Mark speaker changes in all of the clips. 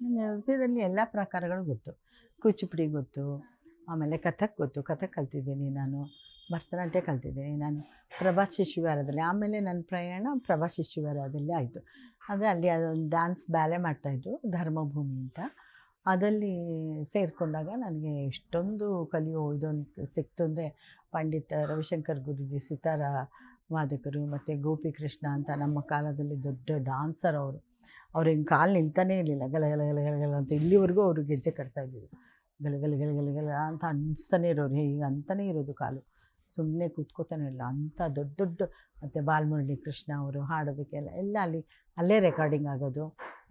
Speaker 1: ನೃತ್ಯದಲ್ಲಿ ಎಲ್ಲ ಪ್ರಕಾರಗಳು ಗೊತ್ತು. ಕೂಚಿಪುಡಿ ಗೊತ್ತು, ಆಮೇಲೆ ಕಥಕ್ ಗೊತ್ತು, ಕಥಕ್ ಕಲ್ತಿದ್ದೀನಿ ನಾನು. ಭರತನಾಟ್ಯ ಕಲ್ತಿದ್ದೀನಿ ನಾನು ಪ್ರಭಾ ಶಿಶುವಿಹಾರದಲ್ಲಿ. ಆಮೇಲೆ ನನ್ನ ಪ್ರಯಾಣ ಪ್ರಭಾ ಶಿಶುವಿಹಾರದಲ್ಲೇ ಆಯಿತು. ಅಂದರೆ ಅಲ್ಲಿ ಅದೊಂದು ಡ್ಯಾನ್ಸ್ ಬ್ಯಾಲೆ ಮಾಡ್ತಾಯಿದ್ರು, ಧರ್ಮಭೂಮಿ ಅಂತ. ಅದಲ್ಲಿ ಸೇರಿಕೊಂಡಾಗ ನನಗೆ ಎಷ್ಟೊಂದು ಕಲಿಯೋ ಇದೊಂದು ಸಿಕ್ತು ಅಂದರೆ, ಪಂಡಿತ ರವಿಶಂಕರ್ ಗುರೂಜಿ ಸಿತಾರ ವಾದಕರು, ಮತ್ತು ಗೋಪಿಕೃಷ್ಣ ಅಂತ ನಮ್ಮ ಕಾಲದಲ್ಲಿ ದೊಡ್ಡ ಡಾನ್ಸರ್ ಅವರು. ಅವ್ರು ಹಿಂಗೆ ಕಾಲು ನಿಲ್ತಾನೇ ಇರಲಿಲ್ಲ, ಗಲ ಗಲ ಗಲ ಗಲ ಗಲ ಅಂತ ಇಲ್ಲಿವರೆಗೂ ಅವರು ಗೆಜ್ಜೆ ಕಟ್ತಾಯಿದ್ರು. ಗಲ ಗಲ ಗಲ ಗಲ ಗಲ ಅಂತ ಅನಿಸ್ತಾನೆ ಇರೋರು, ಹೀಗೆ ಅಂತಲೇ ಇರೋದು ಕಾಲು, ಸುಮ್ಮನೆ ಕೂತ್ಕೋತಾನೆ ಇಲ್ಲ ಅಂಥ ದೊಡ್ಡ ದೊಡ್ಡ. ಮತ್ತು ಬಾಲಮುರಳಿ ಕೃಷ್ಣ ಅವರು ಹಾಡೋದಕ್ಕೆಲ್ಲ ಎಲ್ಲ ಅಲ್ಲೇ ರೆಕಾರ್ಡಿಂಗ್ ಆಗೋದು,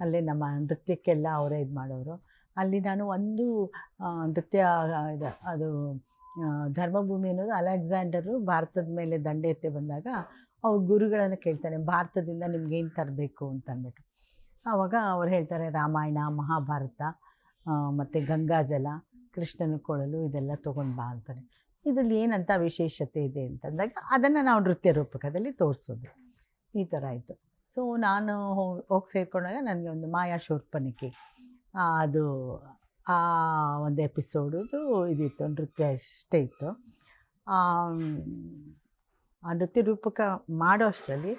Speaker 1: ಅಲ್ಲೇ ನಮ್ಮ ನೃತ್ಯಕ್ಕೆಲ್ಲ ಅವರೇ ಇದು ಮಾಡೋರು. ಅಲ್ಲಿ ನಾನು ಒಂದು ನೃತ್ಯ ಅದು ಧರ್ಮಭೂಮಿ ಅನ್ನೋದು ಅಲೆಕ್ಸಾಂಡರು ಭಾರತದ ಮೇಲೆ ದಂಡೆ ಎತ್ತಿ ಬಂದಾಗ ಅವ್ರ ಗುರುಗಳನ್ನು ಕೇಳ್ತಾನೆ, ಭಾರತದಿಂದ ನಿಮ್ಗೇನು ತರಬೇಕು ಅಂತ ಅಂದ್ಬಿಟ್ಟು. ಆವಾಗ ಅವ್ರು ಹೇಳ್ತಾರೆ, ರಾಮಾಯಣ, ಮಹಾಭಾರತ, ಮತ್ತು ಗಂಗಾಜಲ, ಕೃಷ್ಣನ ಕೊಳಲು ಇದೆಲ್ಲ ತೊಗೊಂಡು ಬಾ ಅಂತಾರೆ. ಇದರಲ್ಲಿ ಏನಂತ ವಿಶೇಷತೆ ಇದೆ ಅಂತಂದಾಗ ಅದನ್ನು ನಾವು ನೃತ್ಯ ರೂಪಕದಲ್ಲಿ ತೋರಿಸೋದು, ಈ ಥರ ಆಯಿತು. ಸೊ ನಾನು ಹೋಗಿ ಸೇರಿಕೊಂಡಾಗ ನನಗೆ ಒಂದು ಮಾಯಾ ಶೂರ್ಪನಖಿ ಅದು ಆ ಒಂದು ಎಪಿಸೋಡುದು ಇದಿತ್ತು, ನೃತ್ಯ ಅಷ್ಟೇ ಇತ್ತು. ಆ ನೃತ್ಯ ರೂಪಕ ಮಾಡೋ ಅಷ್ಟರಲ್ಲಿ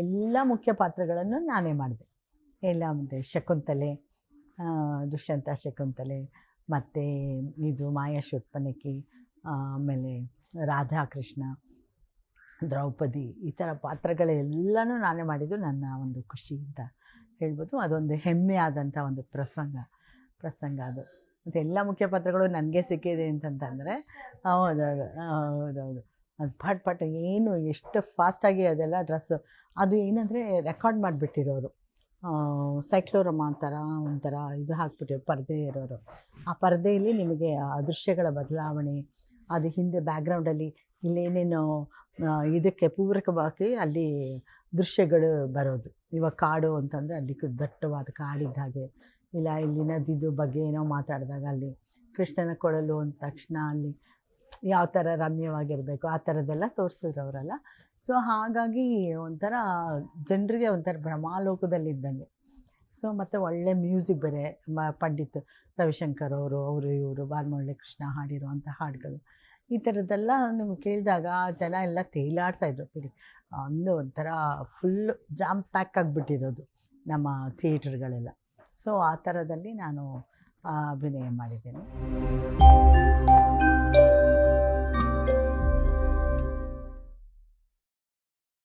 Speaker 1: ಎಲ್ಲ ಮುಖ್ಯ ಪಾತ್ರಗಳನ್ನು ನಾನೇ ಮಾಡಿದೆ. ಎಲ್ಲ ಮುಂದೆ ಶಕುಂತಲೆ, ದುಷ್ಯಂತ ಶಕುಂತಲೆ, ಮತ್ತು ಇದು ಮಾಯಾ ಶೂರ್ಪನಖಿ, ಆಮೇಲೆ ರಾಧಾಕೃಷ್ಣ, ದ್ರೌಪದಿ, ಈ ಥರ ಪಾತ್ರಗಳೆಲ್ಲನೂ ನಾನೇ ಮಾಡಿದ್ದು. ನನ್ನ ಒಂದು ಖುಷಿ ಅಂತ ಹೇಳ್ಬೋದು. ಅದೊಂದು ಹೆಮ್ಮೆಯಾದಂಥ ಒಂದು ಪ್ರಸಂಗ ಅದು. ಮತ್ತು ಎಲ್ಲ ಮುಖ್ಯ ಪಾತ್ರಗಳು ನನಗೆ ಸಿಕ್ಕಿದೆ ಅಂತಂತಂದರೆ ಹೌದೌದು ಹೌದೌದು. ಅದು ಪಟ್ ಏನು ಎಷ್ಟು ಫಾಸ್ಟಾಗಿ ಅದೆಲ್ಲ ಡ್ರೆಸ್ಸು ಅದು ಏನಂದರೆ ರೆಕಾರ್ಡ್ ಮಾಡಿಬಿಟ್ಟಿರೋರು. ಸೈಕ್ಲೋರಮ ಅಂತಾರ ಒಂಥರ ಇದು ಹಾಕ್ಬಿಟ್ಟಿರೋ ಪರದೆ ಇರೋರು. ಆ ಪರದೆಯಲ್ಲಿ ನಿಮಗೆ ಆ ದೃಶ್ಯಗಳ ಬದಲಾವಣೆ, ಅದು ಹಿಂದೆ ಬ್ಯಾಕ್ಗ್ರೌಂಡಲ್ಲಿ ಇಲ್ಲೇನೇನು ಇದಕ್ಕೆ ಪೂರಕವಾಗಿ ಅಲ್ಲಿ ದೃಶ್ಯಗಳು ಬರೋದು. ಇವಾಗ ಕಾಡು ಅಂತಂದರೆ ಅಲ್ಲಿ ದಟ್ಟವಾದ ಕಾಡಿದ್ದ ಹಾಗೆ, ಇಲ್ಲ ಇಲ್ಲಿ ನದಿದು ಬಗ್ಗೆ ಏನೋ ಮಾತಾಡಿದಾಗ ಅಲ್ಲಿ ಕೃಷ್ಣನ ಕೊಳಲು ಅಂದ ತಕ್ಷಣ ಅಲ್ಲಿ ಯಾವ ಥರ ರಮ್ಯವಾಗಿರಬೇಕು ಆ ಥರದ್ದೆಲ್ಲ ತೋರಿಸಿರೋರಲ್ಲ. ಸೊ ಹಾಗಾಗಿ ಒಂಥರ ಜನರಿಗೆ ಒಂಥರ ಭ್ರಮಾಲೋಕದಲ್ಲಿದ್ದಂಗೆ. ಸೊ ಮತ್ತು ಒಳ್ಳೆ ಮ್ಯೂಸಿಕ್ ಬೇರೆ, ಪಂಡಿತ್ ರವಿಶಂಕರ್ ಅವರು ಇವರು ಬಾಲಮುರಳಿ ಕೃಷ್ಣ ಹಾಡಿರುವಂಥ ಹಾಡುಗಳು, ಈ ಥರದ್ದೆಲ್ಲ ನಿಮ್ಗೆ ಕೇಳಿದಾಗ ಜನ ಎಲ್ಲ ತೇಲಾಡ್ತಾಯಿದ್ರು ಬಿಡಿ. ಒಂಥರ ಫುಲ್ಲು ಜಾಮ್ ಪ್ಯಾಕ್ ಆಗಿಬಿಟ್ಟಿರೋದು ನಮ್ಮ ಥಿಯೇಟ್ರ್ಗಳೆಲ್ಲ. ಸೊ ಆ ಥರದಲ್ಲಿ ನಾನು ಅಭಿನಯ ಮಾಡಿದ್ದೇನೆ.